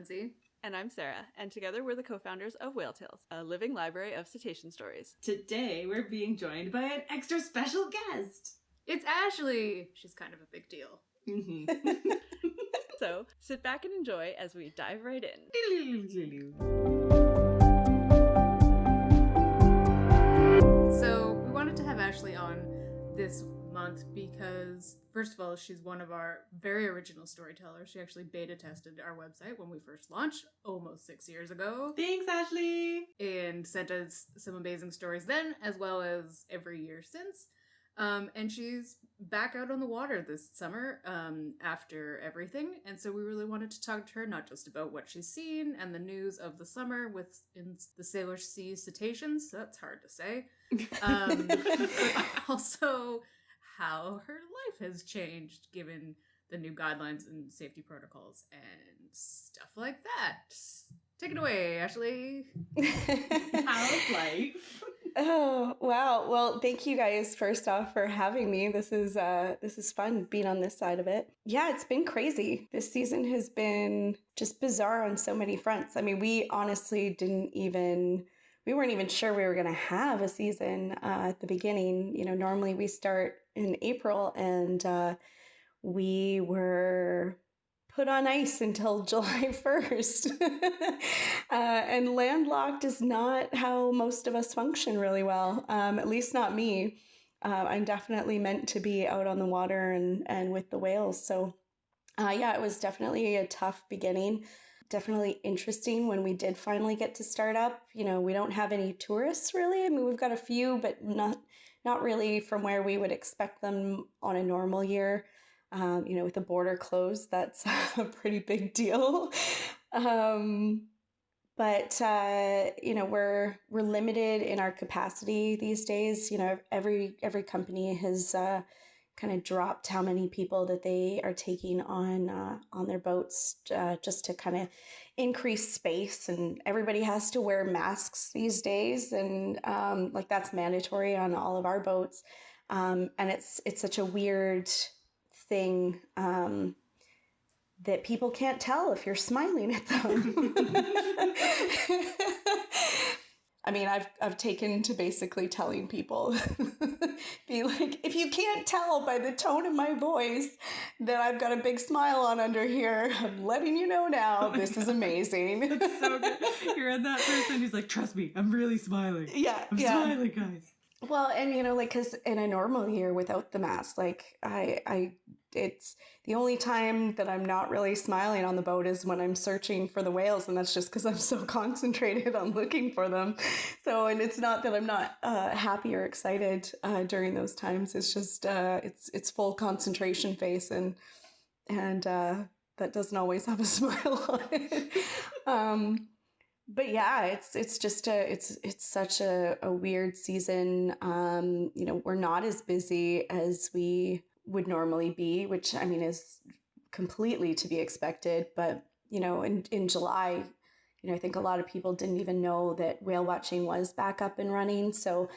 Lindsay. And I'm Sarah, and together we're the co-founders of Whale Tales, a living library of cetacean stories. Today we're being joined by an extra special guest. It's Ashley! She's kind of a big deal. Mm-hmm. So, sit back and enjoy as we dive right in. So, we wanted to have Ashley on this month because, first of all, she's one of our very original storytellers. She actually beta tested our website when we first launched almost 6 years ago. Thanks, Ashley! And sent us some amazing stories then, as well as every year since. And she's back out on the water this summer after everything. And so we really wanted to talk to her, not just about what she's seen and the news of the summer in the Salish Sea cetaceans. That's hard to say. But also how her life has changed given the new guidelines and safety protocols and stuff like that. Take it away, Ashley. How's life? Oh, wow. Well, thank you guys first off for having me. This is fun being on this side of it. Yeah, it's been crazy. This season has been just bizarre on so many fronts. I mean, we honestly we weren't even sure we were going to have a season at the beginning. You know, normally we start in April and we were put on ice until July 1st. And landlocked is not how most of us function really well, at least not me. I'm definitely meant to be out on the water and with the whales. So yeah, it was definitely a tough beginning. Definitely interesting when we did finally get to start up. You know, we don't have any tourists really. I mean, we've got a few, but not really from where we would expect them on a normal year. You know, with the border closed, that's a pretty big deal. But you know, we're limited in our capacity these days. You know, every company has kind of dropped how many people that they are taking on their boats just to kind of increase space, and everybody has to wear masks these days, and like that's mandatory on all of our boats. And it's such a weird thing that people can't tell if you're smiling at them. I mean, I've taken to basically telling people, be like, if you can't tell by the tone of my voice that I've got a big smile on under here, I'm letting you know now, this is amazing. That's so good. You're that person who's like, trust me, I'm really smiling. Yeah. I'm smiling, guys. Well, and you know, like, because in a normal year without the mask, like it's the only time that I'm not really smiling on the boat is when I'm searching for the whales, and that's just because I'm so concentrated on looking for them. So, and it's not that I'm not happy or excited during those times. It's just it's full concentration face, and that doesn't always have a smile on it. But yeah, it's just it's such a weird season. You know, we're not as busy as we would normally be, which I mean is completely to be expected. But you know, in July, you know, I think a lot of people didn't even know that whale watching was back up and running. So,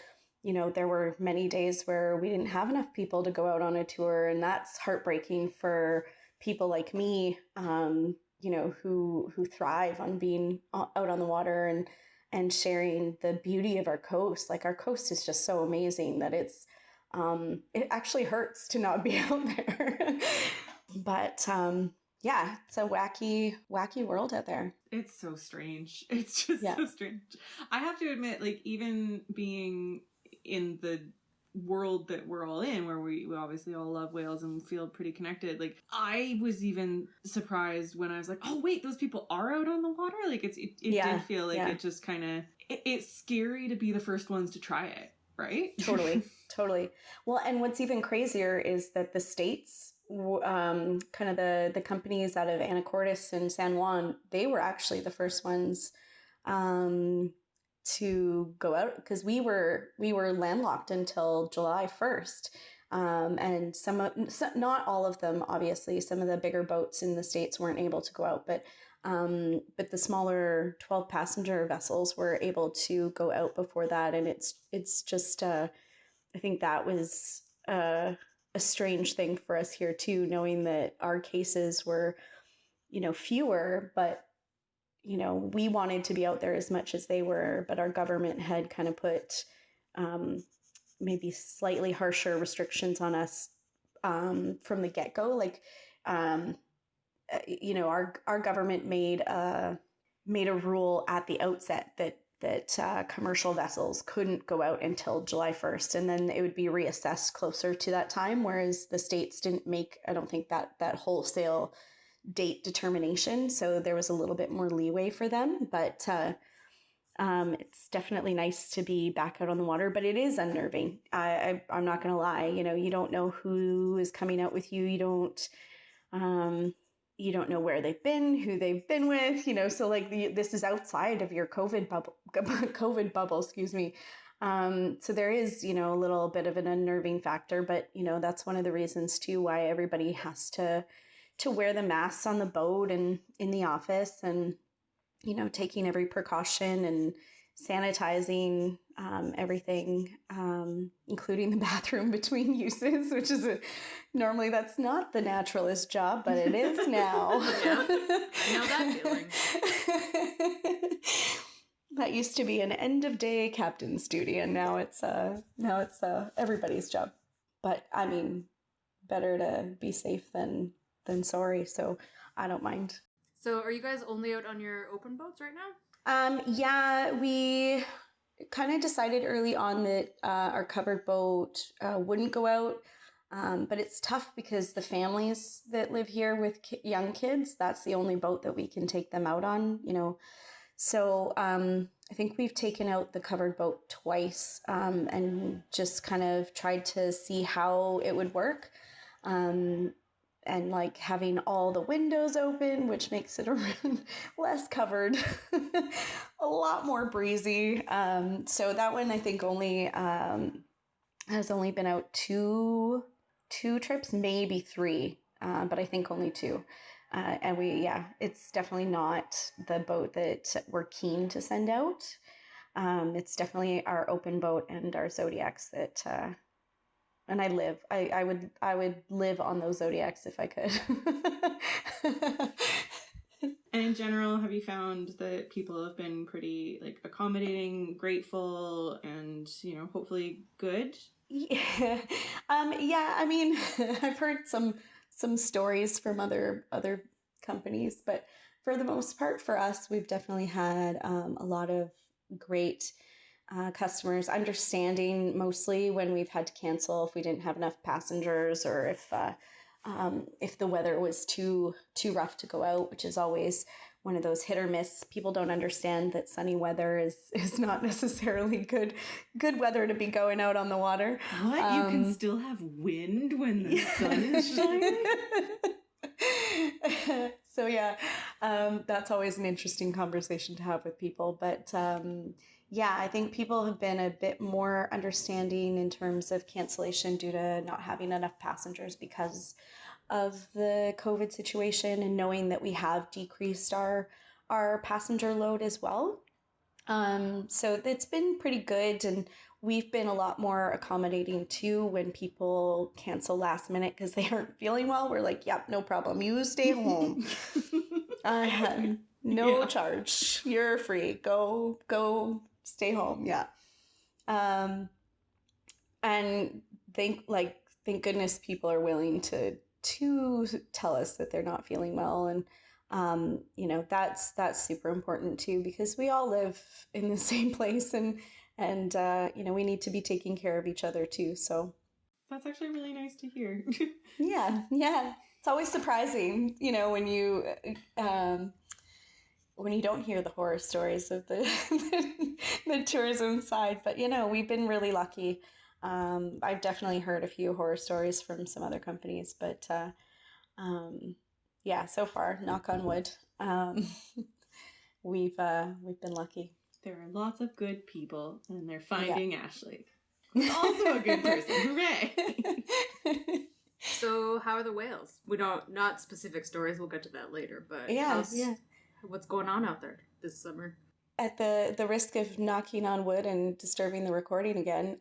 you know, there were many days where we didn't have enough people to go out on a tour, and that's heartbreaking for people like me. You know, who thrive on being out on the water and sharing the beauty of our coast. Like, our coast is just so amazing that it actually hurts to not be out there. But yeah, it's a wacky world out there. It's so strange. It's just so strange. I have to admit, like, even being in the world that we're all in, where we obviously all love whales and feel pretty connected, like, I was even surprised when I was like, oh wait, those people are out on the water. Like, it did feel like it just kind of it's scary to be the first ones to try it, right? Totally. Well, and what's even crazier is that the states, kind of the companies out of Anacortes and San Juan, they were actually the first ones to go out, because we were landlocked until July 1st. And not all of them, obviously. Some of the bigger boats in the States weren't able to go out, but the smaller 12 passenger vessels were able to go out before that. And it's just, I think that was a strange thing for us here too, knowing that our cases were, you know, fewer, but we wanted to be out there as much as they were, but our government had kind of put maybe slightly harsher restrictions on us from the get-go. Like, our government made a rule at the outset that commercial vessels couldn't go out until July 1st, and then it would be reassessed closer to that time, whereas the states didn't make, I don't think, that wholesale date determination. So there was a little bit more leeway for them, but it's definitely nice to be back out on the water, but it is unnerving. I'm not going to lie. You don't know who is coming out with you. You don't know where they've been, who they've been with, so like this is outside of your COVID bubble, excuse me. So there is, a little bit of an unnerving factor, but that's one of the reasons too, why everybody has to wear the masks on the boat and in the office, and, taking every precaution and sanitizing everything, including the bathroom between uses, which is normally that's not the naturalist job, but it is now. Yeah, I know that feeling. That used to be an end of day captain's duty, and now it's everybody's job. But I mean, better to be safe than sorry, so I don't mind. So are you guys only out on your open boats right now? Yeah, we kind of decided early on that our covered boat wouldn't go out, but it's tough because the families that live here with young kids, that's the only boat that we can take them out on, So I think we've taken out the covered boat twice, and just kind of tried to see how it would work. And like having all the windows open, which makes it less covered, a lot more breezy. So that one I think only has only been out two trips, maybe three, but I think only two. And it's definitely not the boat that we're keen to send out. It's definitely our open boat and our Zodiacs that. And I would live on those Zodiacs if I could. And in general, have you found that people have been pretty accommodating, grateful, and hopefully good? Yeah. I mean, I've heard some stories from other companies, but for the most part, for us, we've definitely had a lot of great customers, understanding mostly when we've had to cancel if we didn't have enough passengers, or if the weather was too rough to go out, which is always one of those hit or miss. People don't understand that sunny weather is not necessarily good weather to be going out on the water. What? You can still have wind when the sun is shining? So yeah, that's always an interesting conversation to have with people, but I think people have been a bit more understanding in terms of cancellation due to not having enough passengers because of the COVID situation, and knowing that we have decreased our passenger load as well. So it's been pretty good, and we've been a lot more accommodating too when people cancel last minute because they aren't feeling well. We're like, yep, no problem. You stay home. No charge. You're free. Go stay home. Yeah. And thank goodness people are willing to tell us that they're not feeling well. And that's super important too, because we all live in the same place, and we need to be taking care of each other too. So that's actually really nice to hear. Yeah. It's always surprising, when you don't hear the horror stories of the the tourism side. But we've been really lucky. I've definitely heard a few horror stories from some other companies, but so far, knock on wood, we've been lucky. There are lots of good people, and they're finding Ashley, who's also a good person. Hooray! So how are the whales? Not specific stories, we'll get to that later, but what's going on out there this summer? At the risk of knocking on wood and disturbing the recording again,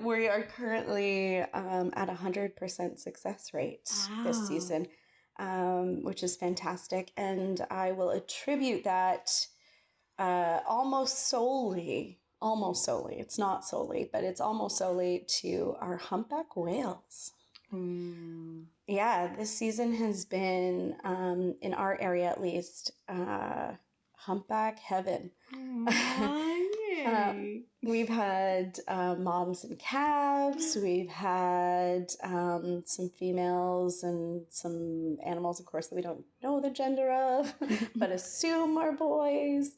we are currently at 100% success rate this season. which is fantastic. And I will attribute that almost solely, it's not solely, but it's almost solely to our humpback whales. Yeah, this season has been, in our area at least, humpback heaven. We've had moms and calves. We've had some females and some animals, of course, that we don't know the gender of, but assume are boys.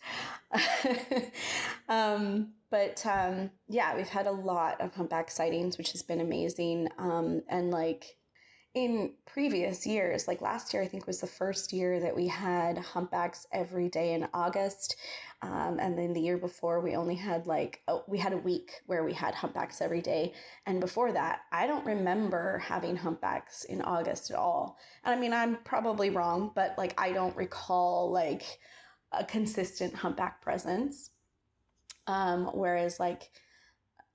Yeah, we've had a lot of humpback sightings, which has been amazing. And like in previous years, like last year, I think was the first year that we had humpbacks every day in August. And then the year before, we only had we had a week where we had humpbacks every day. And before that, I don't remember having humpbacks in August at all. And I mean, I'm probably wrong, but like, I don't recall like a consistent humpback presence. Whereas like,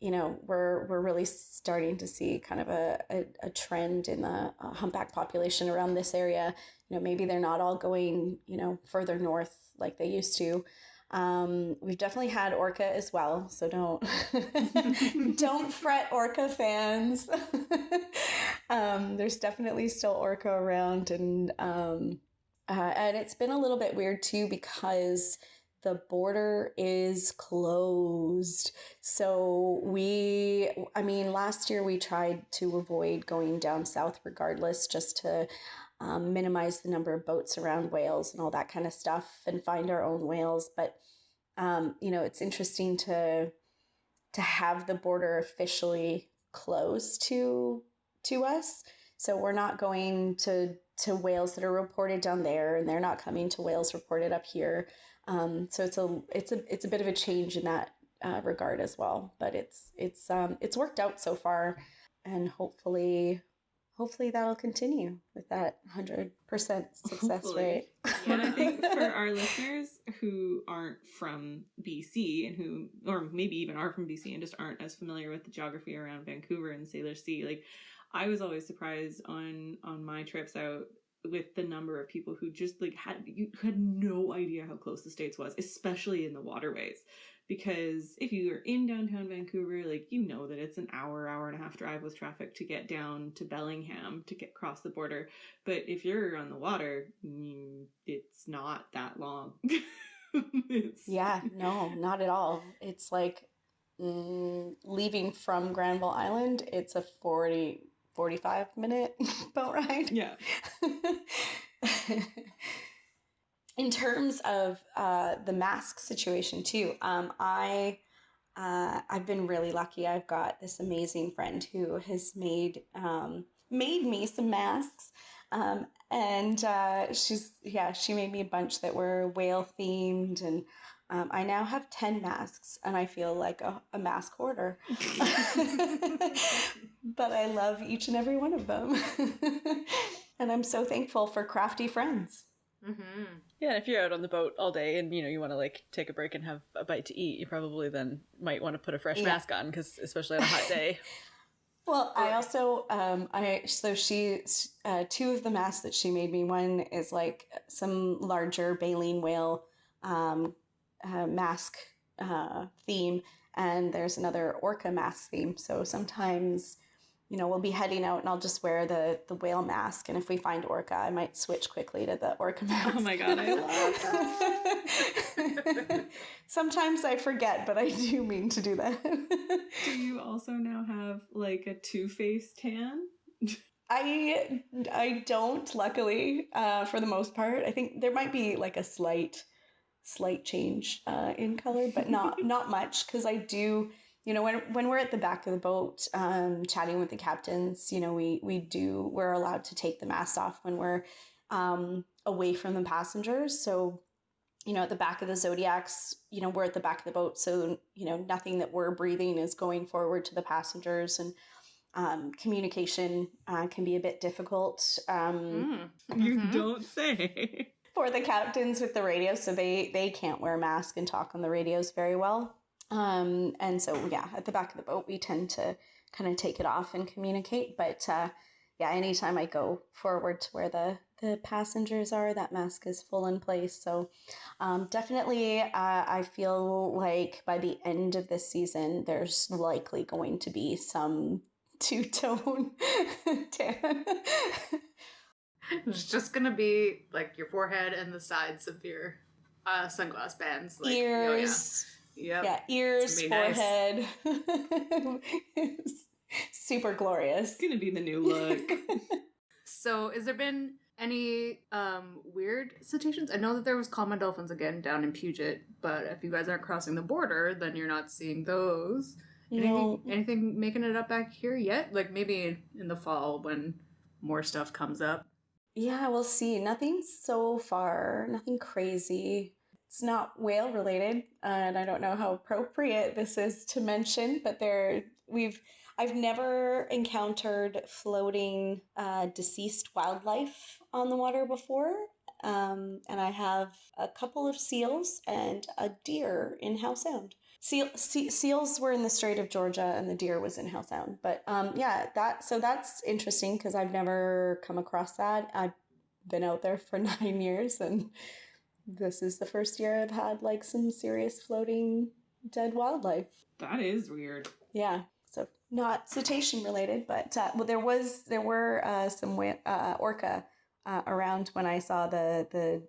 you know, we're really starting to see kind of a trend in the humpback population around this area. You know, maybe they're not all going, you know, further north like they used to. We've definitely had orca as well, so don't fret, orca fans. There's definitely still orca around, and it's been a little bit weird too because the border is closed. So last year we tried to avoid going down south regardless, just to minimize the number of boats around whales and all that kind of stuff and find our own whales. But, you know, it's interesting to have the border officially closed to us. So we're not going to whales that are reported down there, and they're not coming to whales reported up here. So it's a bit of a change in that regard as well, but it's worked out so far, and hopefully that'll continue with that 100% success rate. And I think for our listeners who aren't from BC and who, or maybe even are from BC and just aren't as familiar with the geography around Vancouver and Sailor Sea, like I was always surprised on my trips out with the number of people who just like had no idea how close the States was, especially in the waterways. Because if you are in downtown Vancouver, like, you know that it's an hour and a half drive with traffic to get down to Bellingham to get across the border. But if you're on the water, it's not that long. Yeah, no, not at all. It's like leaving from Granville Island, it's a 45-minute boat ride. Yeah. In terms of the mask situation too, I've been really lucky. I've got this amazing friend who has made me some masks, and she made me a bunch that were whale themed, and I now have 10 masks, and I feel like a mask hoarder. But I love each and every one of them, and I'm so thankful for crafty friends. Mm-hmm. Yeah, and if you're out on the boat all day and you want to like take a break and have a bite to eat, you probably then might want to put a fresh mask on, because especially on a hot day. Well, I also two of the masks that she made me. One is like some larger baleen whale mask theme, and there's another orca mask theme. So sometimes, we'll be heading out and I'll just wear the whale mask. And if we find orca, I might switch quickly to the orca mask. Oh my God, I love that. Sometimes I forget, but I do mean to do that. Do you also now have like a two-faced tan? I don't, luckily, for the most part. I think there might be like a slight change in color, but not much, because I do... when we're at the back of the boat chatting with the captains, we're allowed to take the masks off when we're away from the passengers. So, at the back of the Zodiacs, we're at the back of the boat. So, nothing that we're breathing is going forward to the passengers, and communication can be a bit difficult. You don't say. For the captains with the radio. So they can't wear a mask and talk on the radios very well. And so, at the back of the boat, we tend to kind of take it off and communicate. But, anytime I go forward to where the the passengers are. That mask is full in place. So definitely, I feel like by the end of this season, there's likely going to be some two-tone tan. It's just gonna be like your forehead and the sides of your sunglass bands, like Ears. Yeah, ears, forehead. Nice. Super glorious. It's gonna be the new look. So, has there been any weird cetaceans? I know that there was common dolphins again down in Puget, but if you guys aren't crossing the border, then you're not seeing those. Anything making it up back here yet? Like maybe in the fall when more stuff comes up. Yeah, we'll see. Nothing so far, nothing crazy. It's not whale related, and I don't know how appropriate this is to mention, but I've never encountered floating deceased wildlife on the water before, and I have a couple of seals and a deer in Howe Sound. Seals were in the Strait of Georgia, and the deer was in Howe Sound. But that's interesting because I've never come across that. I've been out there for 9 years, and this is the first year I've had like some serious floating dead wildlife. That is weird. Yeah, so not cetacean related, but there were some orca around when I saw the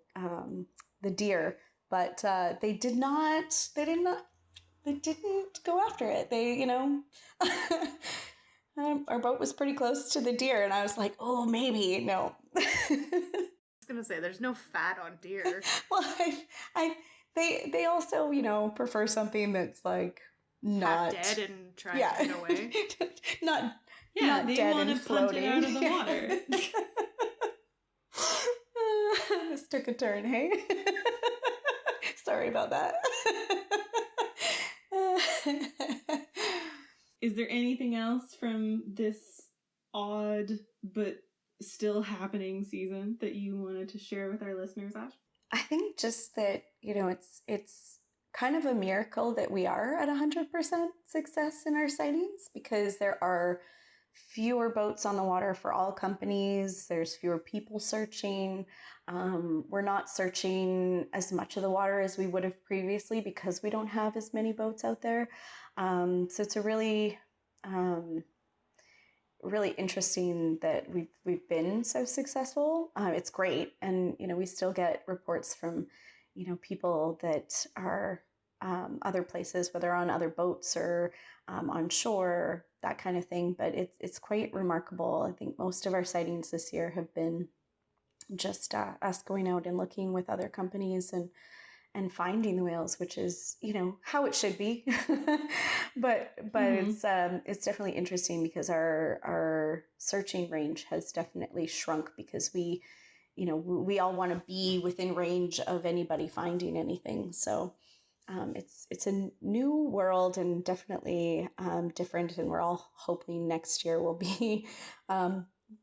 deer, but they didn't go after it. Our boat was pretty close to the deer, and I was like, oh, maybe no. I was gonna say there's no fat on deer. Well, they also prefer something that's like not half dead and trying to get away. not they dead want and to punch floating it out of the water. This took a turn, hey? Sorry about that. Is there anything else from this odd but still happening season that you wanted to share with our listeners, Ash? I think just that, it's kind of a miracle that we are at 100% success in our sightings, because there are fewer boats on the water for all companies. There's fewer people searching. We're not searching as much of the water as we would have previously because we don't have as many boats out there. So it's a really interesting that we've been so successful. It's great, and we still get reports from people that are other places, whether on other boats or on shore, that kind of thing. But it's quite remarkable. I think most of our sightings this year have been just us going out and looking with other companies and finding the whales, which is how it should be. but it's definitely interesting because our searching range has definitely shrunk because we all want to be within range of anybody finding anything. So it's a new world and definitely different, and we're all hoping next year will be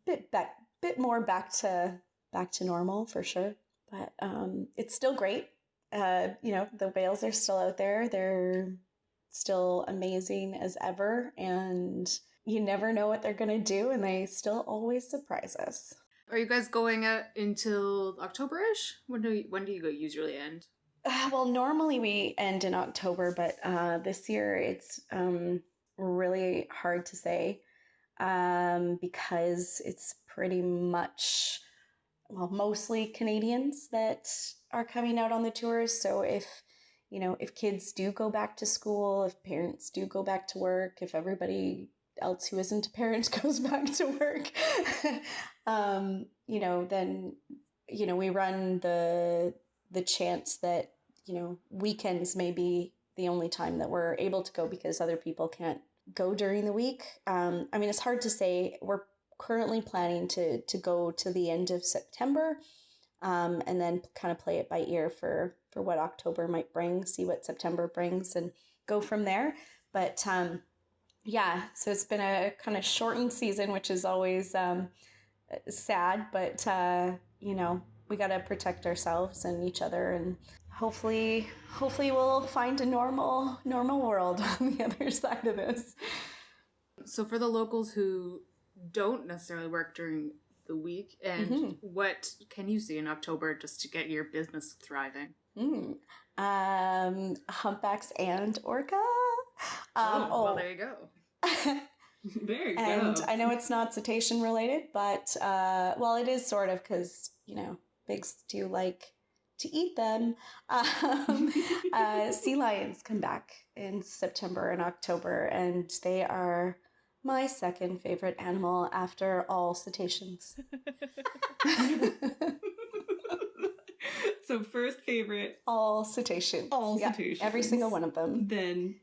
bit more back to normal for sure. But it's still great. The whales are still out there. They're still amazing as ever, and you never know what they're going to do, and they still always surprise us. Are you guys going until October-ish? When do you usually end? Well, normally we end in October, but this year it's really hard to say because it's pretty much, mostly Canadians that are coming out on the tours. So if kids do go back to school, if parents do go back to work, if everybody else who isn't a parent goes back to work, then we run the chance that weekends may be the only time that we're able to go because other people can't go during the week. It's hard to say. We're currently planning to go to the end of September, and then kind of play it by ear for what October might bring, see what September brings, and go from there. But so it's been a kind of shortened season, which is always sad, but we got to protect ourselves and each other, and hopefully we'll find a normal world on the other side of this. So for the locals who don't necessarily work during the week. And what can you see in October just to get your business thriving? Humpbacks and orca. Well, there you go. There you go. And I know it's not cetacean related, but well, it is sort of, because bigs do like to eat them. Sea lions come back in September and October, and they are my second favorite animal after all cetaceans. So first favorite, all cetaceans. Cetaceans. Every single one of them. Then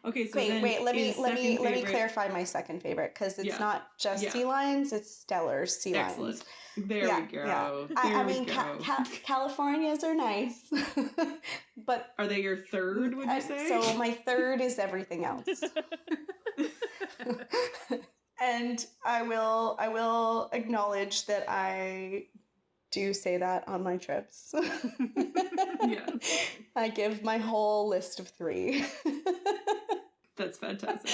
okay. So wait. Let me clarify my second favorite, because it's not just sea lions; it's stellar sea lions. There we go. Yeah. I mean, Californias are nice, but are they your third? Would you say? So my third is everything else. And I will acknowledge that I do say that on my trips. Yeah. I give my whole list of 3. That's fantastic.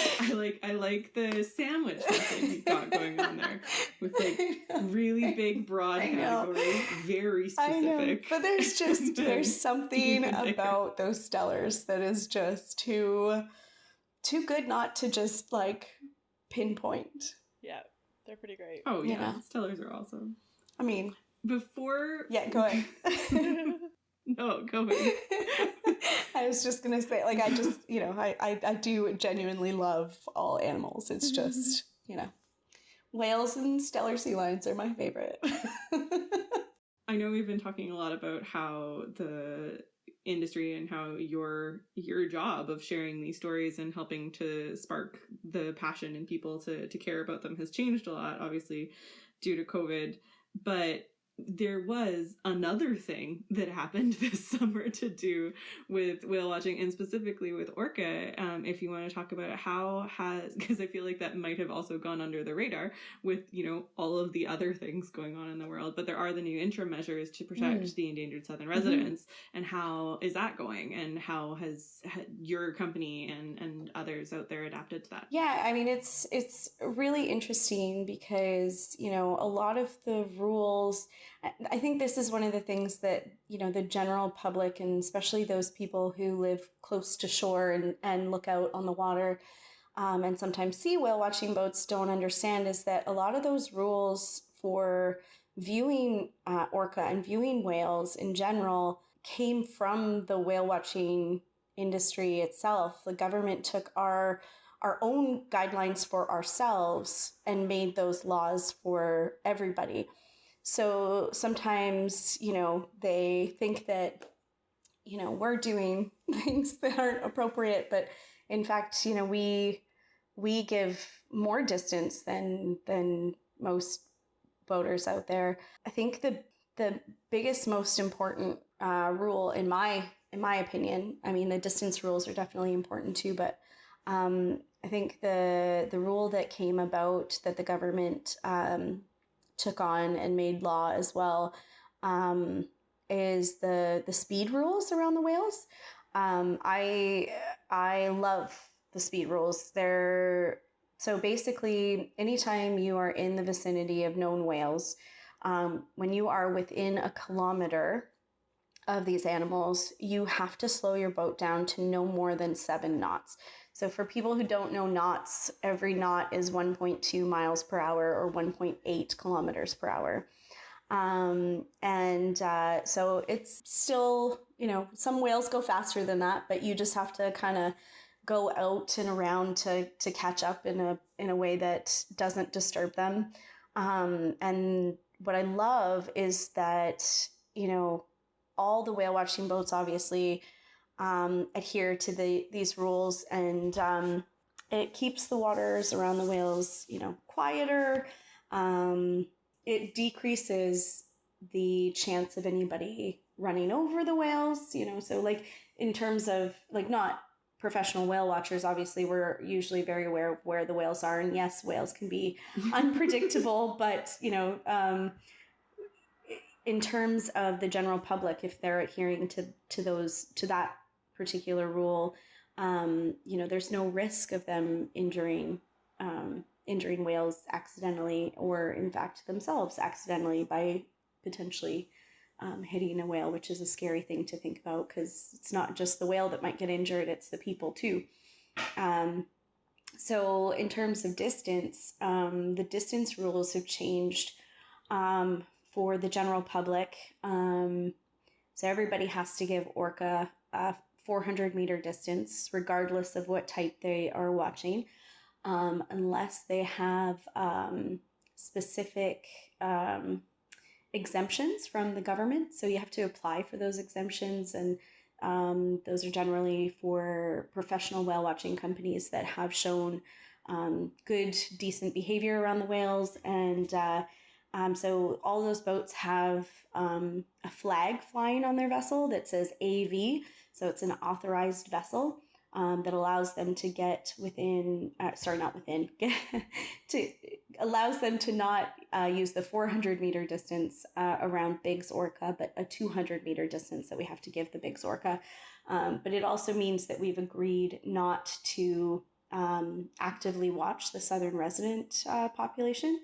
I like the sandwich method you've got going on there, with like really big broad categories, very specific. I know, but there's something about those stellars that is just too good not to just like pinpoint. Yeah, they're pretty great. Oh yeah, stellars are awesome. I mean, before go ahead. No, go ahead. I was just gonna say, like, I just I do genuinely love all animals. It's just whales and stellar sea lions are my favorite. I know we've been talking a lot about how the industry and how your job of sharing these stories and helping to spark the passion in people to care about them has changed a lot, obviously, due to COVID. But there was another thing that happened this summer to do with whale watching, and specifically with orca. If you want to talk about it, because I feel like that might have also gone under the radar with, all of the other things going on in the world. But there are the new interim measures to protect the endangered southern residents. And how is that going? And how has your company and others out there adapted to that? Yeah, I mean, it's really interesting because, a lot of the rules, I think this is one of the things that, the general public, and especially those people who live close to shore and look out on the water and sometimes see whale watching boats, don't understand, is that a lot of those rules for viewing orca and viewing whales in general came from the whale watching industry itself. The government took our own guidelines for ourselves and made those laws for everybody. So sometimes, they think that, we're doing things that aren't appropriate, but in fact, we give more distance than most boaters out there. I think the biggest, most important rule, in my opinion, I mean, the distance rules are definitely important too, but I think the rule that came about, that the government took on and made law as well, is the speed rules around the whales. I love the speed rules. So basically, anytime you are in the vicinity of known whales, when you are within a kilometer of these animals, you have to slow your boat down to no more than 7 knots. So for people who don't know knots, every knot is 1.2 miles per hour or 1.8 kilometers per hour. So it's still, some whales go faster than that, but you just have to kind of go out and around to catch up in a way that doesn't disturb them. And what I love is that, all the whale watching boats obviously adhere to these rules, and it keeps the waters around the whales, quieter. It decreases the chance of anybody running over the whales, so like in terms of like not professional whale watchers, obviously we're usually very aware of where the whales are, and yes, whales can be unpredictable, but in terms of the general public, if they're adhering to that particular rule, there's no risk of them injuring injuring whales accidentally, or in fact themselves accidentally, by potentially hitting a whale, which is a scary thing to think about, because it's not just the whale that might get injured, it's the people too. So in terms of distance, the distance rules have changed for the general public. So everybody has to give orca a 400-meter distance, regardless of what type they are watching, unless they have specific exemptions from the government. So you have to apply for those exemptions, and those are generally for professional whale watching companies that have shown good, decent behavior around the whales. And so all those boats have a flag flying on their vessel that says AV. So it's an authorized vessel that allows them to get within, allows them to not use the 400-meter distance around Biggs Orca, but a 200-meter distance that we have to give the Biggs Orca. But it also means that we've agreed not to actively watch the southern resident population,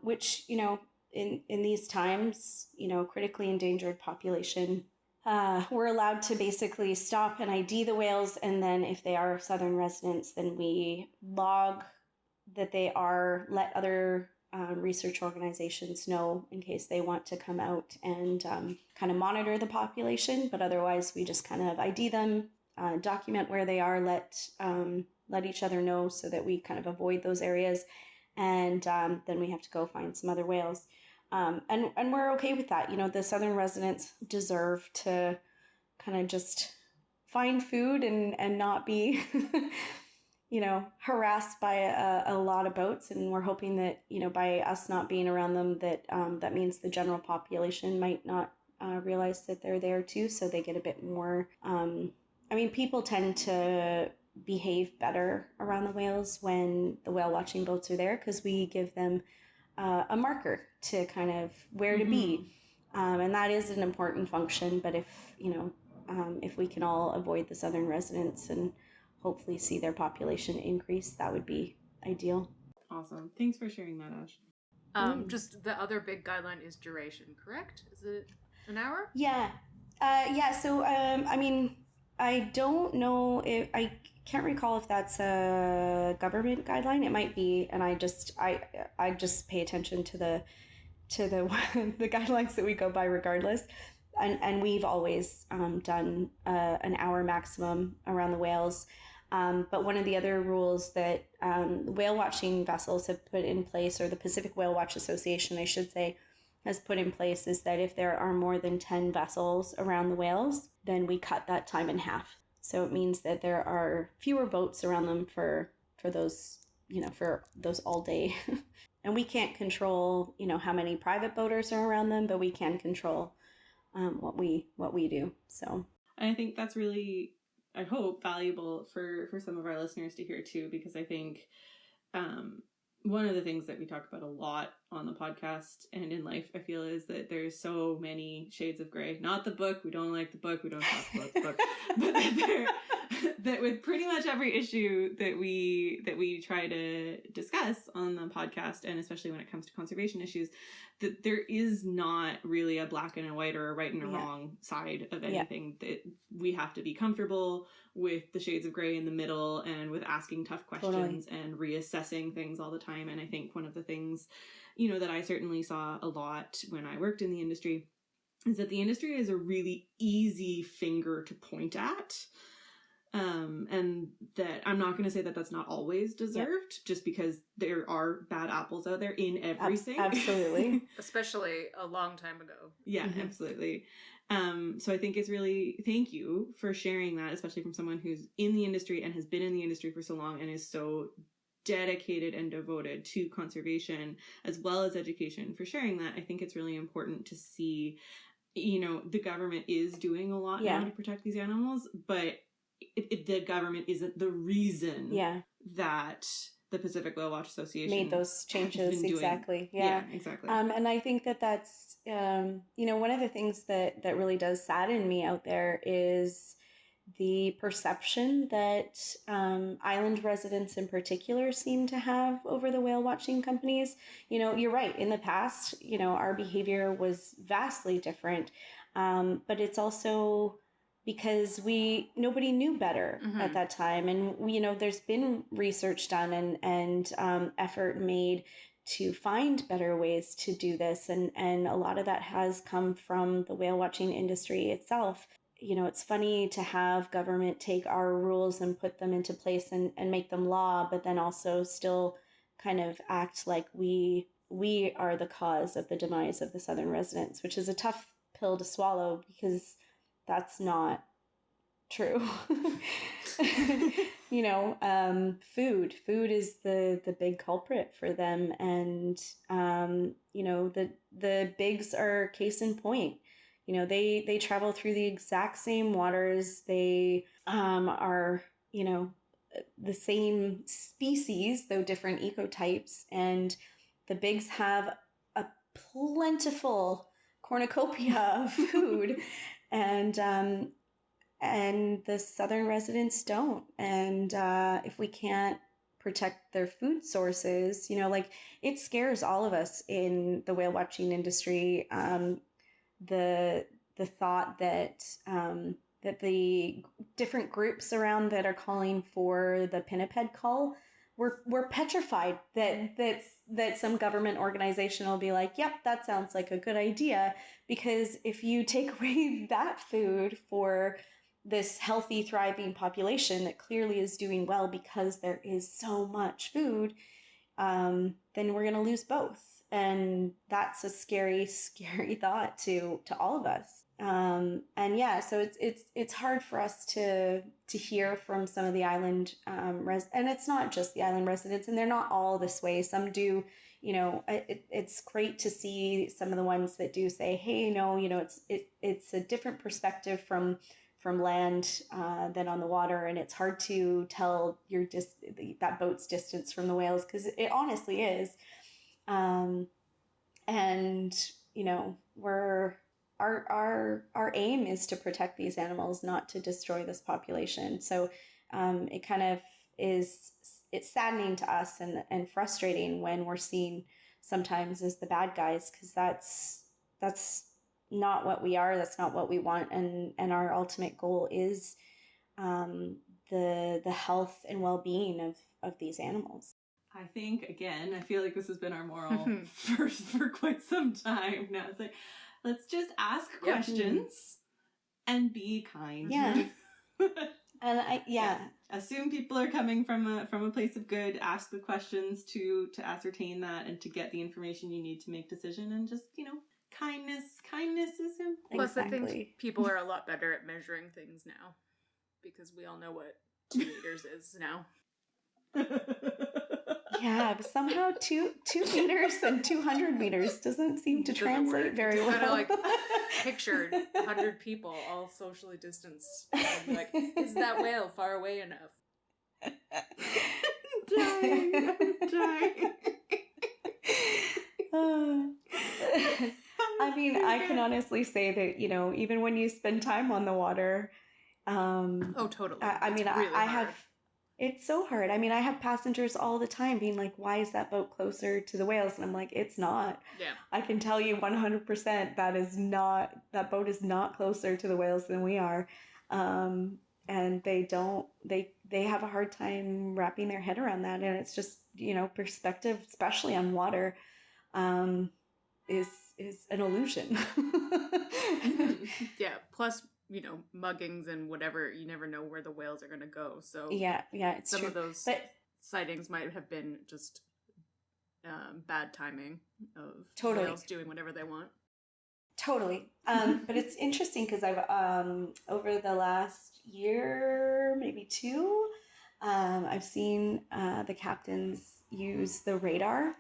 which, in these times, critically endangered population, we're allowed to basically stop and ID the whales, and then if they are southern residents, then we log that they are, let other research organizations know in case they want to come out and kind of monitor the population. But otherwise, we just kind of ID them, document where they are, let each other know so that we kind of avoid those areas, and then we have to go find some other whales. And we're okay with that. The southern residents deserve to kind of just find food and not be, harassed by a lot of boats. And we're hoping that, by us not being around them, that that means the general population might not realize that they're there too. So they get a bit more, people tend to behave better around the whales when the whale watching boats are there, because we give them a marker to kind of where to be. And that is an important function. But if we can all avoid the southern residents and hopefully see their population increase, that would be ideal. Awesome. Thanks for sharing that, Ash. Just the other big guideline is duration, correct? Is it an hour? Yeah. So, I don't know if I can't recall if that's a government guideline. It might be, and I just pay attention to the the guidelines that we go by regardless. And we've always done an hour maximum around the whales. But one of the other rules that whale watching vessels have put in place, or the Pacific Whale Watch Association, I should say, has put in place, is that if there are more than 10 vessels around the whales, then we cut that time in half. So it means that there are fewer boats around them for those, for those all day. And we can't control, how many private boaters are around them, but we can control what we do. So I think that's really, I hope, valuable for some of our listeners to hear too, because I think one of the things that we talk about a lot on the podcast and in life, I feel, is that there's so many shades of gray. Not the book, we don't like the book, we don't talk about the book, but that with pretty much every issue that we try to discuss on the podcast, and especially when it comes to conservation issues, that there is not really a black and a white or a right and a wrong side of anything. That we have to be comfortable with the shades of gray in the middle, and with asking tough questions and reassessing things all the time. And I think one of the things, that I certainly saw a lot when I worked in the industry is that the industry is a really easy finger to point at. And that I'm not going to say that that's not always deserved, just because there are bad apples out there in everything. Absolutely. Especially a long time ago. Yeah, absolutely. So I think it's really, thank you for sharing that, especially from someone who's in the industry and has been in the industry for so long and is so dedicated and devoted to conservation as well as education, for sharing that. I think it's really important to see, the government is doing a lot now to protect these animals, but the government isn't the reason that the Pacific Whale Watch Association made those changes. Exactly. Yeah, exactly. And I think that that's, one of the things that really does sadden me out there is the perception that island residents in particular seem to have over the whale watching companies. You're right. In the past, our behavior was vastly different. But it's also because nobody knew better at that time. And there's been research done and effort made to find better ways to do this. And a lot of that has come from the whale watching industry itself. It's funny to have government take our rules and put them into place and make them law, but then also still kind of act like we are the cause of the demise of the southern residents, which is a tough pill to swallow because that's not true. Food is the big culprit for them. And, the bigs are case in point. They travel through the exact same waters. They are, the same species, though different ecotypes. And the bigs have a plentiful cornucopia of food. And the southern residents don't. And if we can't protect their food sources, it scares all of us in the whale watching industry. The thought that that the different groups around that are calling for the pinniped cull, we're petrified that some government organization will be like, yep, that sounds like a good idea. Because if you take away that food for this healthy, thriving population that clearly is doing well because there is so much food, then we're going to lose both. And that's a scary, scary thought to all of us. And yeah, so it's hard for us to hear from some of the island and it's not just the island residents, and they're not all this way. Some do, it's great to see some of the ones that do say, hey, no, it's a different perspective from land than on the water, and it's hard to tell that boat's distance from the whales, because it honestly is. And our aim is to protect these animals, not to destroy this population. So it kind of it's saddening to us and frustrating when we're seen sometimes as the bad guys, because that's not what we are. That's not what we want. And our ultimate goal is the health and well-being of these animals. I think, again, I feel like this has been our moral for quite some time now. It's like, let's just ask questions and be kind. Yeah. And assume people are coming from a place of good. Ask the questions to ascertain that and to get the information you need to make decision. And just, kindness is important. Plus, exactly. I think people are a lot better at measuring things now, because we all know what 2 meters is now. Yeah, but somehow 2 meters and 200 meters doesn't seem to translate very well. Kind of pictured 100 people all socially distanced. And is that whale far away enough? I'm dying. I mean, I can honestly say that, even when you spend time on the water, oh, totally. I mean, really I have. It's so hard. I mean, I have passengers all the time being like, why is that boat closer to the whales? And I'm like, it's not. Yeah. I can tell you 100% that boat is not closer to the whales than we are. And they have a hard time wrapping their head around that. And it's just, perspective, especially on water, is an illusion. Yeah. Plus, muggings and whatever, you never know where the whales are going to go. So yeah, it's some true. of those sightings might have been just bad timing of whales doing whatever they want. Totally. But it's interesting because I've over the last year, maybe 2, I've seen the captains use the radar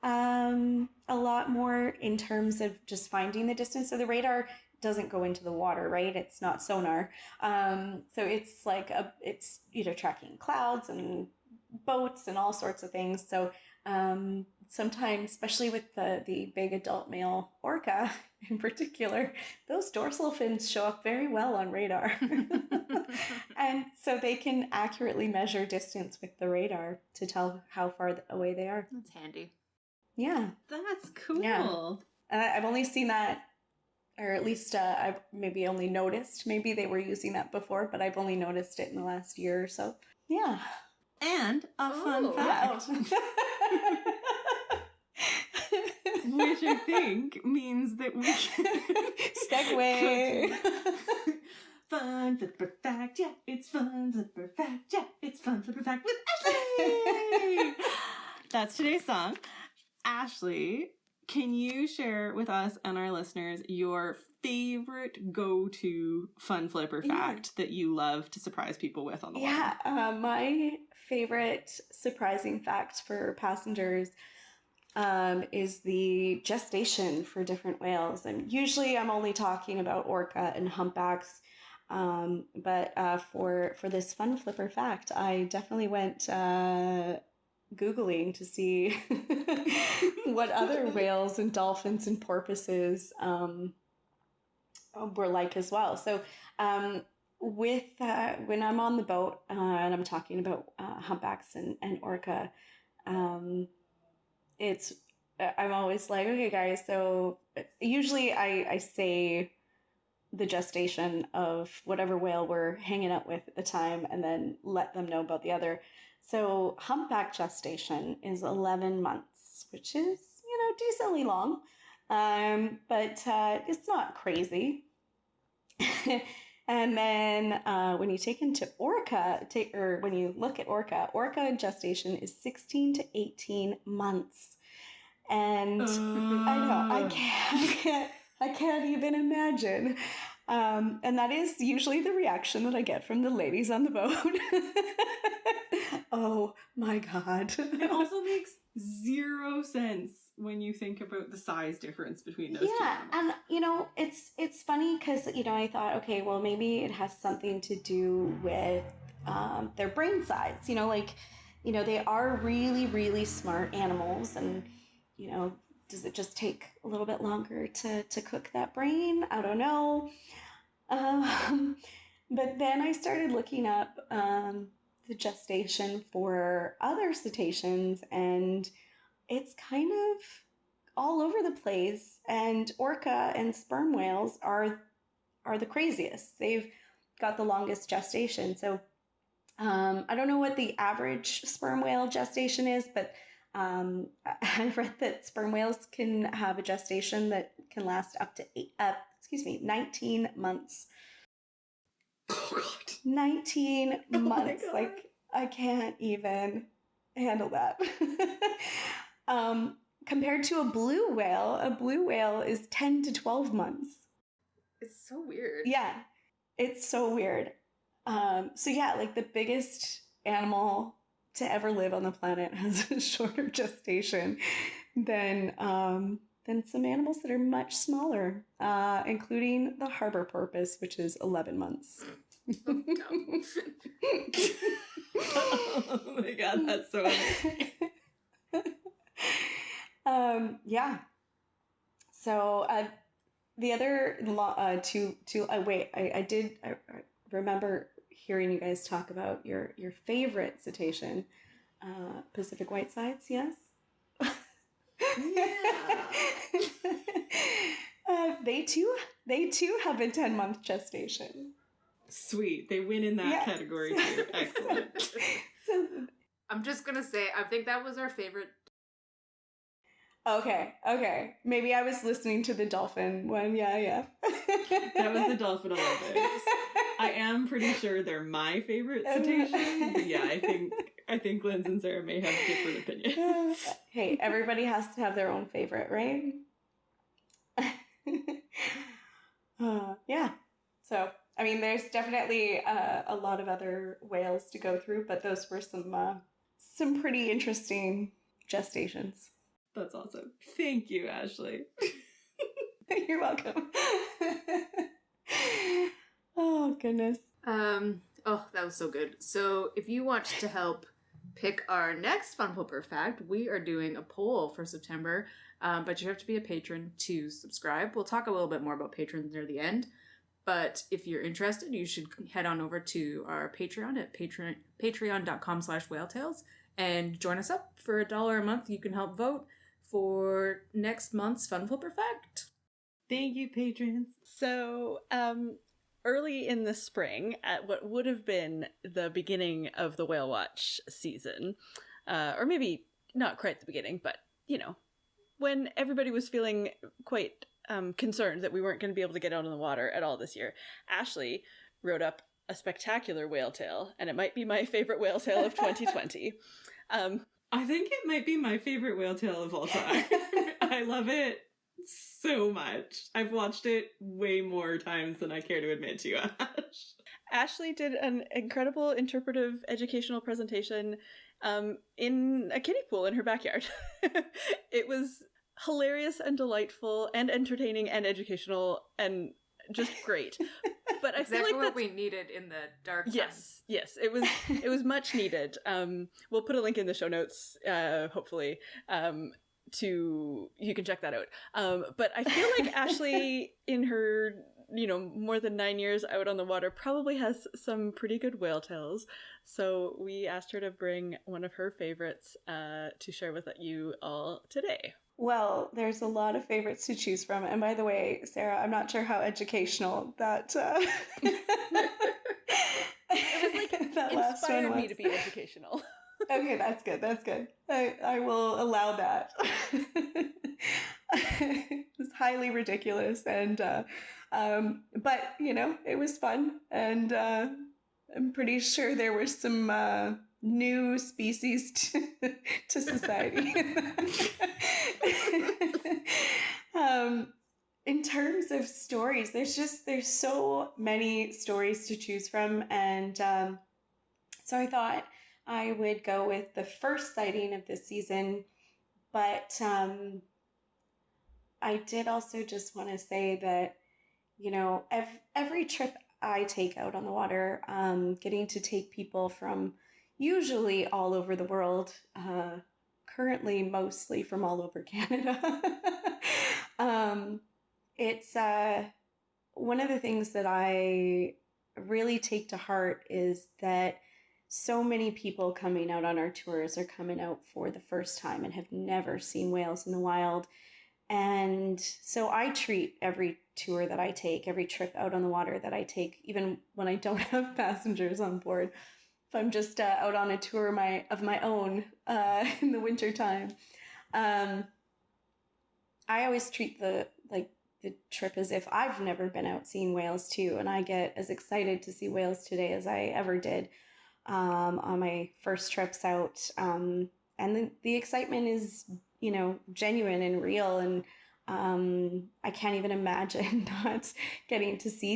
a lot more in terms of just finding the distance. So the radar doesn't go into the water, right? It's not sonar. So it's like it's tracking clouds and boats and all sorts of things. So sometimes, especially with the big adult male orca in particular, those dorsal fins show up very well on radar. And so they can accurately measure distance with the radar to tell how far away they are. That's handy. Yeah. That's cool. Yeah. I've only seen that, or at least I've maybe only noticed. Maybe they were using that before, but I've only noticed it in the last year or so. Yeah. And a fun fact. Which I think means that we can segue. Fun flipper fact, yeah, it's fun flipper fact, yeah, it's fun flipper fact with Ashley! That's today's song. Ashley, can you share with us and our listeners your favorite go-to fun flipper fact that you love to surprise people with on the water? Yeah, my favorite surprising fact for passengers is the gestation for different whales. And usually I'm only talking about orca and humpbacks. But for this fun flipper fact, I definitely went Googling to see what other whales and dolphins and porpoises were like as well. So with when I'm on the boat and I'm talking about humpbacks and orca, it's I'm always like, okay, guys. So usually I say the gestation of whatever whale we're hanging out with at the time, and then let them know about the other. So humpback gestation is 11 months, which is, decently long, but it's not crazy. And then when you take into when you look at orca gestation is 16 to 18 months. And I know, I can't even imagine. And that is usually the reaction that I get from the ladies on the boat. Oh my God. It also makes zero sense when you think about the size difference between those two. Yeah, and it's funny because I thought, okay, well, maybe it has something to do with their brain size. They are really, really smart animals, and does it just take a little bit longer to cook that brain? I don't know. But then I started looking up the gestation for other cetaceans, and it's kind of all over the place. And orca and sperm whales are the craziest. They've got the longest gestation. So I don't know what the average sperm whale gestation is, but I've read that sperm whales can have a gestation that can last up to 19 months. Oh God. 19 months. Like, I can't even handle that. Compared to a blue whale is 10 to 12 months. It's so weird. Yeah, it's so weird. So yeah, like the biggest animal to ever live on the planet has a shorter gestation than some animals that are much smaller, including the harbor porpoise, which is 11 months. Oh my God, that's so amazing. Yeah. So the other I remember hearing you guys talk about your favorite cetacean, Pacific whitesides. Yes. Yeah. They too have a 10-month gestation. Sweet. They win in that category too. Excellent. So, I'm just gonna say, I think that was our favorite. Okay. Maybe I was listening to the dolphin one. Yeah. That was the Dolphin Olympics. I am pretty sure they're my favorite cetacean. But yeah, I think Linz and Sarah may have different opinions. Hey, everybody has to have their own favorite, right? Yeah. So, I mean, there's definitely a lot of other whales to go through, but those were some pretty interesting gestations. That's awesome. Thank you, Ashley. You're welcome. Oh, goodness. Oh, that was so good. So if you want to help pick our next Fun Flipper fact, we are doing a poll for September, but you have to be a patron to subscribe. We'll talk a little bit more about patrons near the end, but if you're interested, you should head on over to our Patreon at patreon.com/whaletales and join us up. For $1 a month. You can help vote for next month's Fun Flipper fact. Thank you, patrons. So, early in the spring, at what would have been the beginning of the whale watch season, or maybe not quite the beginning, but, you know, when everybody was feeling quite concerned that we weren't going to be able to get out on the water at all this year, Ashley wrote up a spectacular whale tale, and it might be my favorite whale tale of 2020. I think it might be my favorite whale tale of all time. I love it so much. I've watched it way more times than I care to admit to, Ash. Ashley did an incredible interpretive educational presentation in a kiddie pool in her backyard. It was hilarious and delightful and entertaining and educational and just great. But I feel like what we needed in the dark times. Yes, it was much needed. We'll put a link in the show notes, hopefully, to you can check that out. But I feel like Ashley, in her more than 9 years out on the water, probably has some pretty good whale tales. So we asked her to bring one of her favorites to share with you all today. Well, there's a lot of favorites to choose from. And by the way, Sarah, I'm not sure how educational that It was like that inspired me to be educational. Okay, that's good. That's good. I will allow that. It was highly ridiculous, and but it was fun, and I'm pretty sure there were some new species to society. In terms of stories, there's so many stories to choose from, and so I thought I would go with the first sighting of this season, but I did also just want to say that, every trip I take out on the water, getting to take people from usually all over the world, currently mostly from all over Canada. It's one of the things that I really take to heart is that so many people coming out on our tours are coming out for the first time and have never seen whales in the wild. And so I treat every tour that I take, every trip out on the water that I take, even when I don't have passengers on board, if I'm just out on a tour of my own in the wintertime, I always treat the trip as if I've never been out seeing whales too, and I get as excited to see whales today as I ever did on my first trips out, and the excitement is genuine and real, and I can't even imagine not getting to see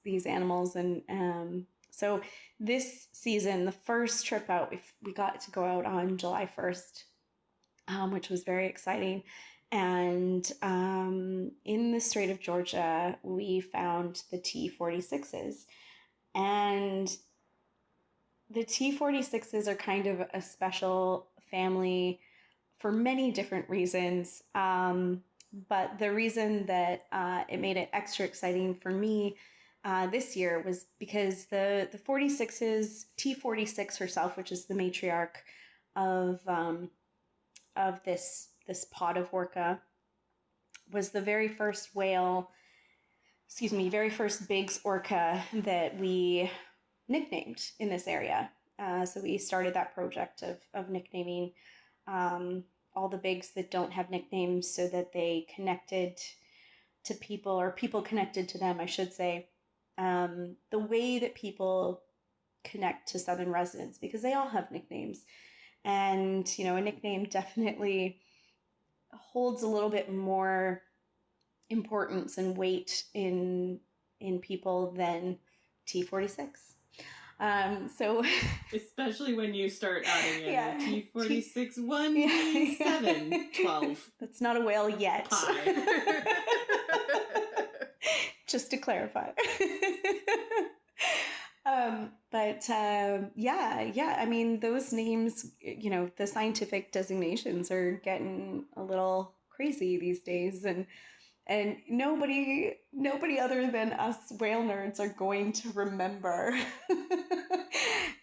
these animals. And so this season, the first trip out, we got to go out on July 1st, which was very exciting. And in the Strait of Georgia, we found the T-46s. And the T-46s are kind of a special family for many different reasons. But the reason that it made it extra exciting for me this year was because the 46s, T-46 herself, which is the matriarch of this pod of orca, was the very first very first Biggs orca that we nicknamed in this area. So we started that project of nicknaming all the Biggs that don't have nicknames, so that they connected to people, or people connected to them, I should say, the way that people connect to Southern residents, because they all have nicknames. And, a nickname definitely holds a little bit more importance and weight in people than T-46. So especially when you start adding in T-46 7 12. That's not a whale yet. Just to clarify. Yeah. I mean, those names, the scientific designations are getting a little crazy these days, and nobody other than us whale nerds are going to remember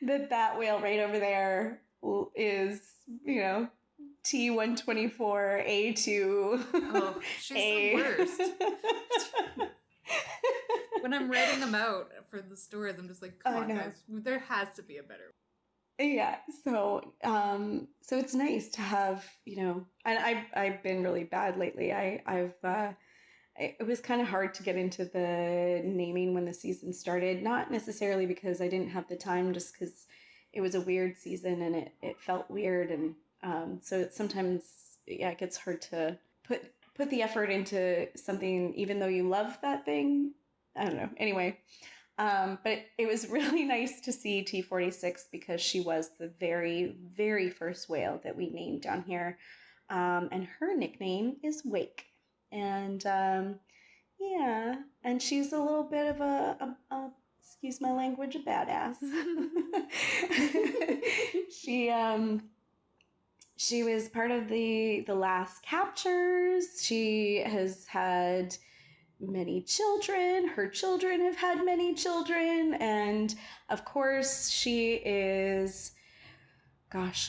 that whale right over there is, T124A2. Oh, she's the worst. When I'm writing them out for the stories, I'm just like, come on, guys, there has to be a better way. Yeah, so it's nice to have, and I've been really bad lately. It was kind of hard to get into the naming when the season started, not necessarily because I didn't have the time, just because it was a weird season and it felt weird, and so sometimes it gets hard to put the effort into something even though you love that thing. I don't know. Anyway, but it was really nice to see T46 because she was the very, very first whale that we named down here. And her nickname is Wake. And and she's a little bit of a excuse my language, a badass. She was part of the last captures. She has had many children. Her children have had many children. And of course, she is,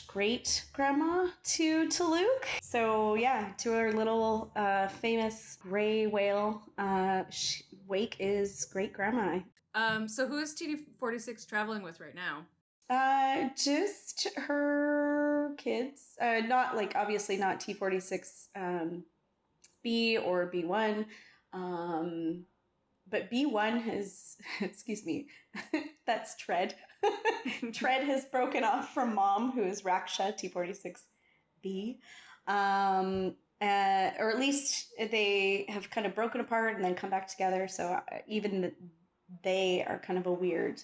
great grandma to Luke. So yeah, to our little famous gray whale, Wake is great grandma. So who is TD46 traveling with right now? Just her kids. Not obviously not T46 B or B1. But B1 has, excuse me, that's Tread. Tread has broken off from Mom, who is Raksha T46B. Or at least they have kind of broken apart and then come back together. So even they are kind of a weird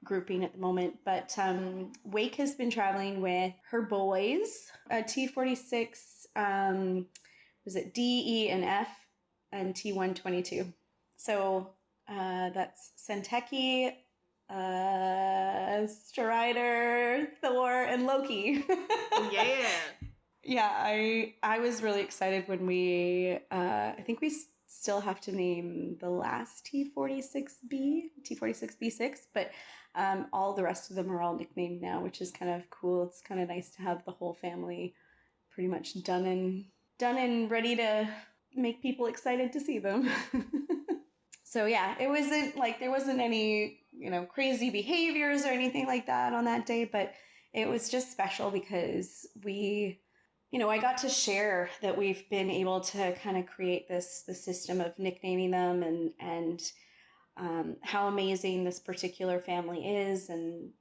grouping at the moment. But Wake has been traveling with her boys, T46, was it D, E, and F, and T122. So that's Senteki, Strider, Thor, and Loki. Yeah. Yeah, I was really excited when we, I think we still have to name the last T46B6, but all the rest of them are all nicknamed now, which is kind of cool. It's kind of nice to have the whole family pretty much done and ready to make people excited to see them. So yeah, it wasn't there wasn't any, crazy behaviors or anything like that on that day, but it was just special because I got to share that we've been able to kind of create the system of nicknaming them and how amazing this particular family is. And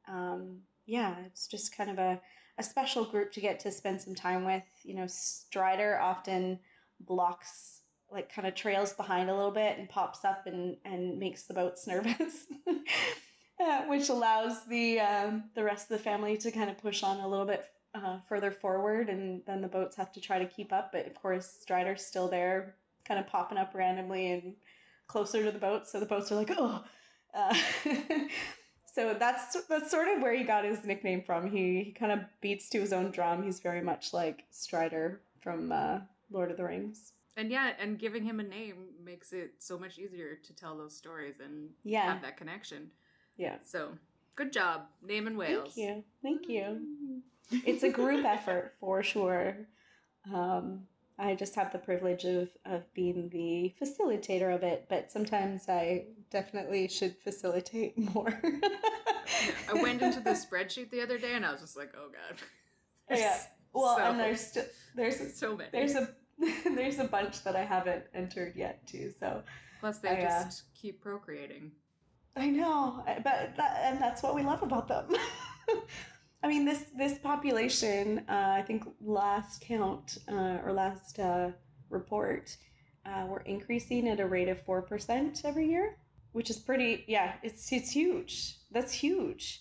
it's just kind of a special group to get to spend some time with. Strider often blocks, kind of trails behind a little bit and pops up and makes the boats nervous, which allows the rest of the family to kind of push on a little bit further forward, and then the boats have to try to keep up. But of course, Strider's still there, kind of popping up randomly and closer to the boats, so the boats are like, oh. So that's sort of where he got his nickname from. He kind of beats to his own drum. He's very much like Strider from Lord of the Rings. And and giving him a name makes it so much easier to tell those stories and have that connection. Yeah. So, good job naming whales. Thank you. It's a group effort for sure. I just have the privilege of being the facilitator of it, but sometimes I definitely should facilitate more. I went into the spreadsheet the other day and I was just like, oh God. And there's so many. There's a bunch that I haven't entered yet too. So plus they just keep procreating. I know, but that's what we love about them. I mean, this population, I think last count or last report, we're increasing at a rate of 4% every year, which is pretty. Yeah, it's huge. That's huge.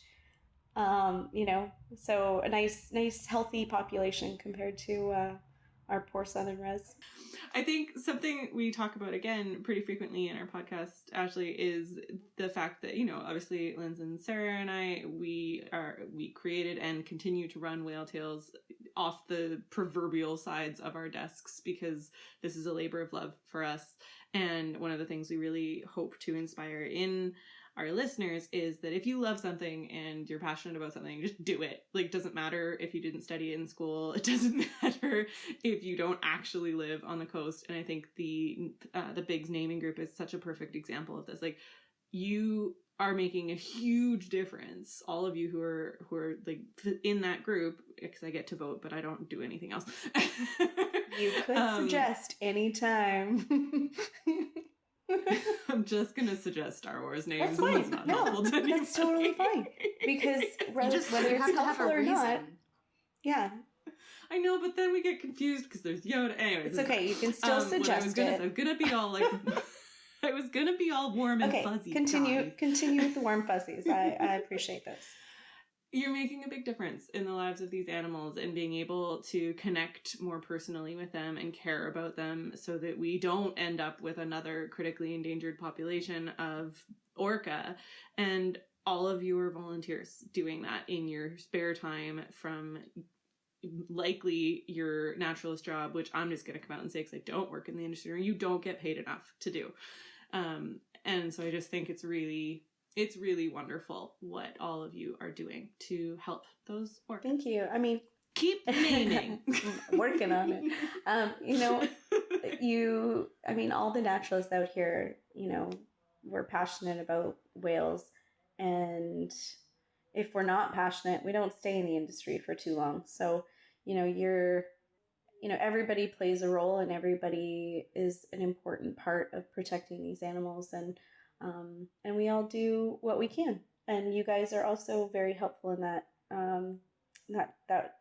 So a nice healthy population compared to our poor Southern res. I think something we talk about again pretty frequently in our podcast, Ashley, is the fact that, you know, obviously Linz and Sarah and I, we created and continue to run Whale Tales off the proverbial sides of our desks because this is a labor of love for us. And one of the things we really hope to inspire in our listeners is that if you love something and you're passionate about something, just do it. Like, doesn't matter if you didn't study it in school. It doesn't matter if you don't actually live on the coast. And I think the Bigs naming group is such a perfect example of this. Like, you are making a huge difference. All of you who are like in that group, because I get to vote, but I don't do anything else. You could suggest anytime. I'm just gonna suggest Star Wars names. That's fine. It's not helpful to anybody. That's totally fine. Because whether it's helpful or not, yeah. I know, but then we get confused because there's Yoda. Anyways, it's okay. You can still suggest it. I'm gonna be all like, I was gonna be all warm and fuzzy. Continue with the warm fuzzies. I appreciate this. You're making a big difference in the lives of these animals and being able to connect more personally with them and care about them so that we don't end up with another critically endangered population of orca. And all of you are volunteers doing that in your spare time from likely your naturalist job, which I'm just going to come out and say because I don't work in the industry, or you don't get paid enough to do. And so I just think it's really wonderful what all of you are doing to help those orcas. Thank you. I mean, keep naming. Working on it. You know, all the naturalists out here, you know, we're passionate about whales, and if we're not passionate, we don't stay in the industry for too long. So, you know, everybody plays a role, and everybody is an important part of protecting these animals, and we all do what we can. And you guys are also very helpful in that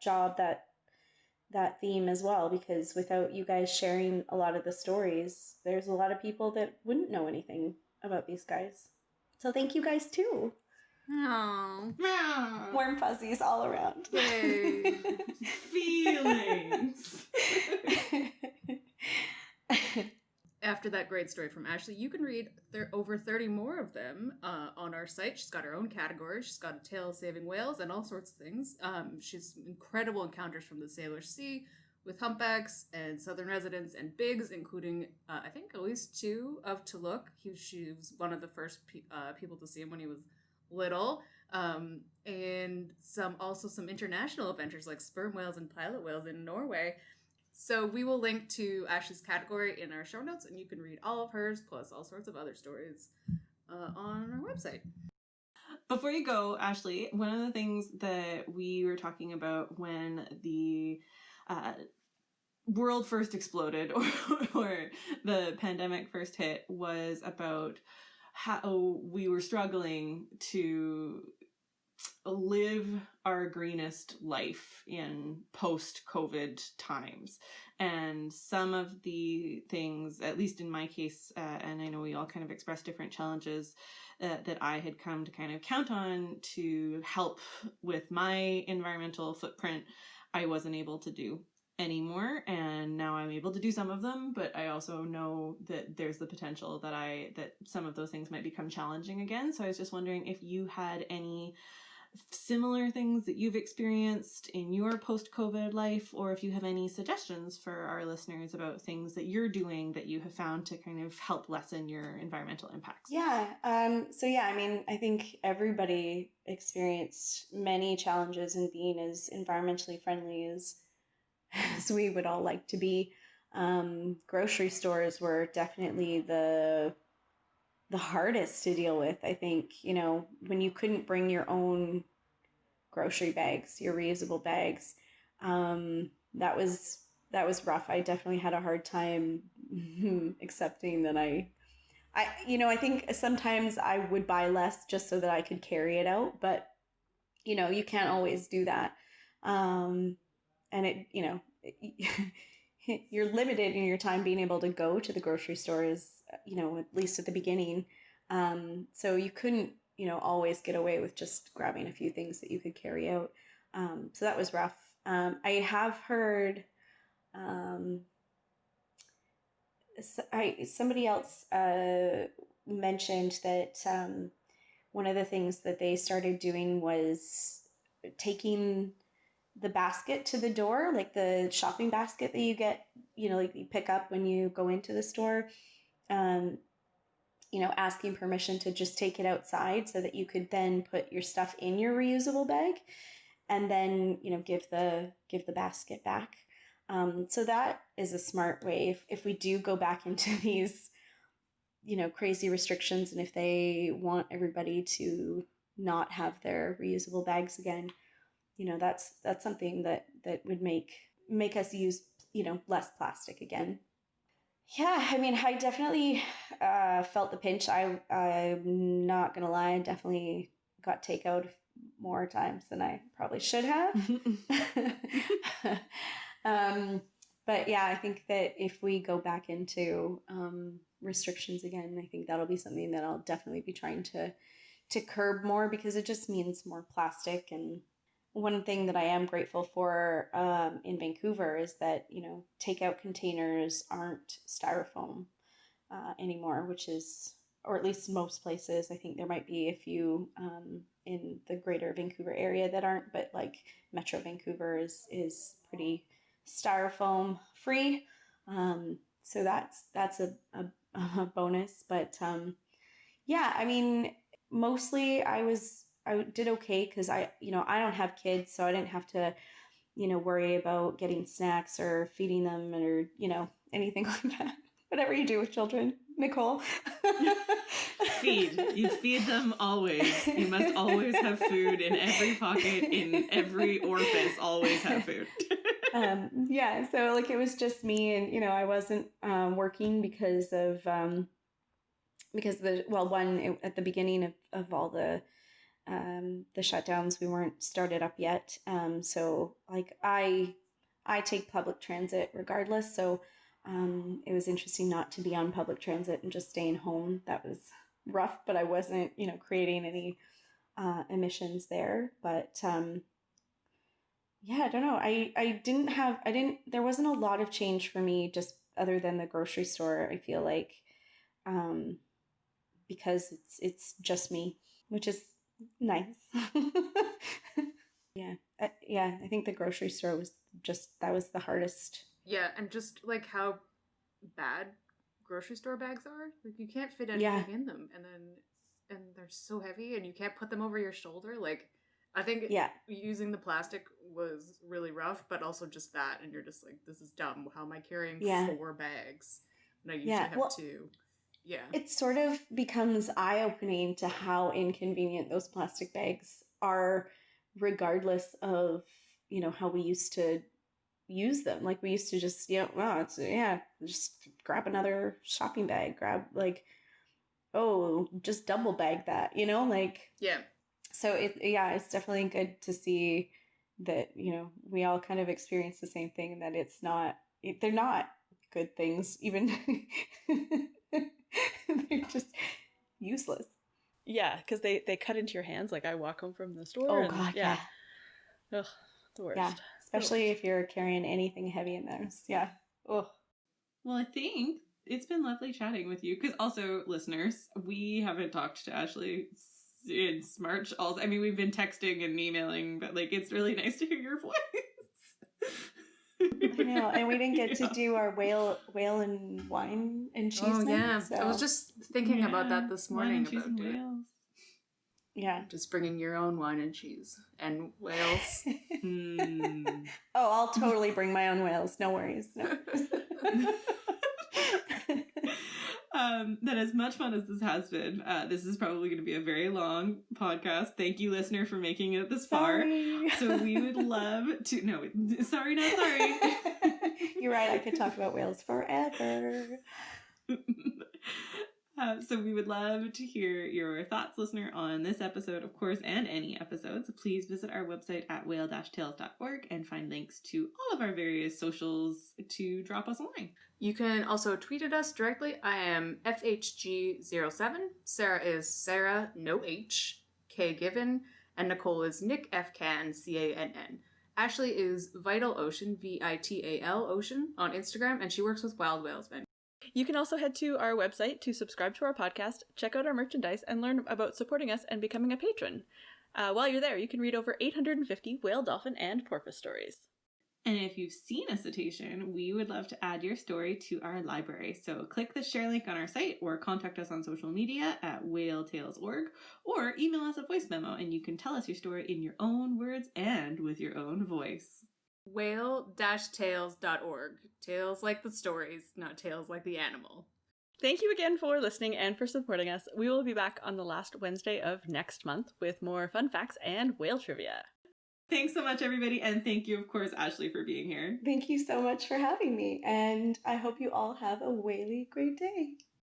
job, that theme as well, because without you guys sharing a lot of the stories, there's a lot of people that wouldn't know anything about these guys. So thank you guys too. Aww. Warm fuzzies all around. Yay. Feelings. After that great story from Ashley, you can read over 30 more of them on our site. She's got her own category. She's got a tale of saving whales and all sorts of things. She's incredible encounters from the Salish Sea with humpbacks and southern residents and bigs, including, I think, at least 2 of Tuluk. She was one of the first people to see him when he was little. And some international adventures like sperm whales and pilot whales in Norway. So we will link to Ashley's category in our show notes, and you can read all of hers, plus all sorts of other stories on our website. Before you go, Ashley, one of the things that we were talking about when the world first exploded, or the pandemic first hit, was about how we were struggling to live our greenest life in post-COVID times. And some of the things, at least in my case, and I know we all kind of expressed different challenges that I had come to kind of count on to help with my environmental footprint, I wasn't able to do anymore, and now I'm able to do some of them, but I also know that there's the potential that some of those things might become challenging again. So I was just wondering if you had any similar things that you've experienced in your post-COVID life, or if you have any suggestions for our listeners about things that you're doing that you have found to kind of help lessen your environmental impacts. Yeah. I think everybody experienced many challenges in being as environmentally friendly as we would all like to be. Grocery stores were definitely the hardest to deal with. I think, you know, when you couldn't bring your own grocery bags, your reusable bags, that was rough. I definitely had a hard time accepting that I think sometimes I would buy less just so that I could carry it out, but you know, you can't always do that. And it, you know, you're limited in your time being able to go to the grocery stores, you know, at least at the beginning. So you couldn't, you know, always get away with just grabbing a few things that you could carry out. So that was rough. I have heard Somebody else mentioned that one of the things that they started doing was taking the basket to the door, like the shopping basket that you get, like you pick up when you go into the store, um, asking permission to just take it outside so that you could then put your stuff in your reusable bag and then, give the basket back. So that is a smart way. If we do go back into these, crazy restrictions, and if they want everybody to not have their reusable bags again, that's something that would make us use, less plastic again. Yeah, I mean, I definitely felt the pinch. I'm not gonna lie, I definitely got takeout more times than I probably should have. But yeah, I think that if we go back into restrictions again, I think that'll be something that I'll definitely be trying to curb more, because it just means more plastic. And one thing that I am grateful for in Vancouver is that, takeout containers aren't styrofoam anymore, which is, or at least most places. I think there might be a few in the greater Vancouver area that aren't, but like Metro Vancouver is pretty styrofoam free. So that's a bonus. But yeah, I mean, mostly I did okay, because I don't have kids, so I didn't have to, worry about getting snacks or feeding them, or, anything like that. Whatever you do with children, Nicole. You feed them always. You must always have food in every pocket, in every orifice, always have food. Yeah, so like it was just me, and I wasn't working because of at the beginning of all the shutdowns, we weren't started up yet. So like I take public transit regardless. So it was interesting not to be on public transit and just staying home. That was rough, but I wasn't, creating any emissions there. But yeah, I don't know. There wasn't a lot of change for me, just other than the grocery store, I feel like, because it's just me, which is nice. Yeah. I think the grocery store was that was the hardest. Yeah, and just like how bad grocery store bags are. Like you can't fit anything in them, and they're so heavy, and you can't put them over your shoulder. Like I think using the plastic was really rough, but also just that, and you're just like, this is dumb. How am I carrying 4 bags? And I usually have 2. Yeah. It sort of becomes eye-opening to how inconvenient those plastic bags are, regardless of, how we used to use them. Like we used to just, just grab another shopping bag, just double bag that, like. Yeah. So it's definitely good to see that, we all kind of experience the same thing, that they're not good things, even. They're just useless. Yeah, because they cut into your hands. Like I walk home from the store. Oh, God, yeah. Ugh, the worst. Yeah, especially if you're carrying anything heavy in those. Yeah. Ugh. Well, I think it's been lovely chatting with you, because also, listeners, we haven't talked to Ashley since March. I mean, we've been texting and emailing, but like, it's really nice to hear your voice. I know, and we didn't get to do our whale and wine and cheese. Oh night, yeah, so. I was just thinking about that this morning. Wine and cheese and whales. Yeah, just bringing your own wine and cheese and whales. Oh, I'll totally bring my own whales. No worries. No. That as much fun as this has been, this is probably going to be a very long podcast. Thank you, listener, for making it this far. So we would love to... No, sorry, not sorry. You're right, I could talk about whales forever. So we would love to hear your thoughts, listener, on this episode, of course, and any episodes. Please visit our website at whale-tales.org and find links to all of our various socials to drop us a line. You can also tweet at us directly. I am FHG07. Sarah is Sarah, no H, K Given, and Nicole is Nick F Can, CANN. Ashley is Vital Ocean, Vital Ocean, on Instagram, and she works with Wild Whales Vancouver. You can also head to our website to subscribe to our podcast, check out our merchandise, and learn about supporting us and becoming a patron. While you're there, you can read over 850 whale, dolphin, and porpoise stories. And if you've seen a cetacean, we would love to add your story to our library. So click the share link on our site or contact us on social media at whaletales.org or email us a voice memo and you can tell us your story in your own words and with your own voice. Whale-tales.org. Tales like the stories, not tales like the animal. Thank you again for listening and for supporting us. We will be back on the last Wednesday of next month with more fun facts and whale trivia. Thanks so much, everybody, and thank you, of course, Ashley, for being here. Thank you so much for having me, and I hope you all have a whaley great day.